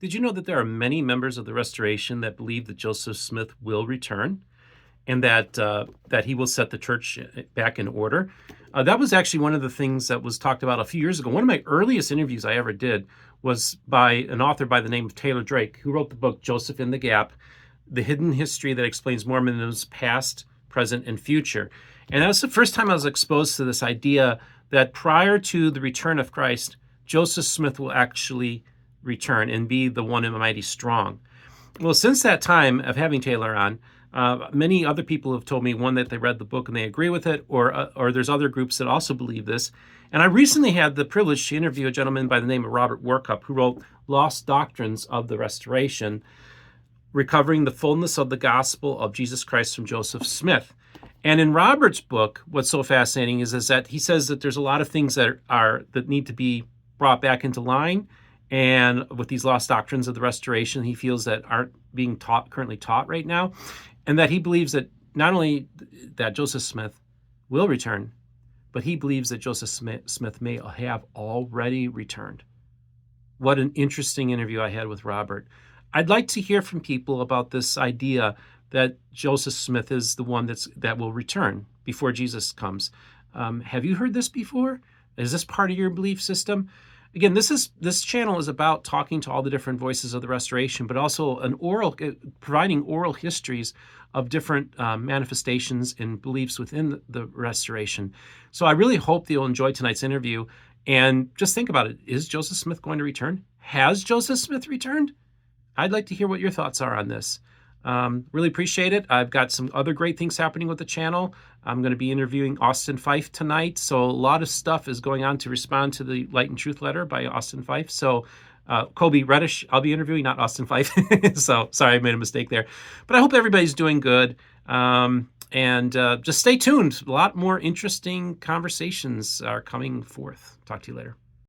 Did you know that there are many members of the Restoration that believe that Joseph Smith will return and that he will set the church back in order? That was actually one of the things that was talked about a few years ago. One of my earliest interviews I ever did was by an author by the name of Taylor Drake, who wrote the book Joseph in the Gap: The Hidden History That Explains Mormonism's Past, Present, and Future. And that was the first time I was exposed to this idea that prior to the return of Christ, Joseph Smith will actually return and be the one and mighty strong. Well, since that time of having Taylor on, many other people have told me, one, that they read the book and they agree with it, or there's other groups that also believe this. And I recently had the privilege to interview a gentleman by the name of Robert Workup, who wrote Lost Doctrines of the Restoration, Recovering the Fullness of the Gospel of Jesus Christ from Joseph Smith. And in Robert's book, what's so fascinating is that he says that there's a lot of things that need to be brought back into line. And with these lost doctrines of the Restoration, he feels that aren't being currently taught right now. And that he believes that not only that Joseph Smith will return, but he believes that Joseph Smith may have already returned. What an interesting interview I had with Robert. I'd like to hear from people about this idea that Joseph Smith is the one that will return before Jesus comes. Have you heard this before? Is this part of your belief system? Again, this channel is about talking to all the different voices of the Restoration, but also providing oral histories of different manifestations and beliefs within the Restoration. So I really hope that you'll enjoy tonight's interview and just think about it. Is Joseph Smith going to return? Has Joseph Smith returned? I'd like to hear what your thoughts are on this. Really appreciate it. I've got some other great things happening with the channel. I'm going to be interviewing Austin Fife tonight. So a lot of stuff is going on to respond to the Light and Truth letter by Austin Fife. So Kobe Reddish, I'll be interviewing, not Austin Fife. So sorry, I made a mistake there. But I hope everybody's doing good. And just stay tuned. A lot more interesting conversations are coming forth. Talk to you later.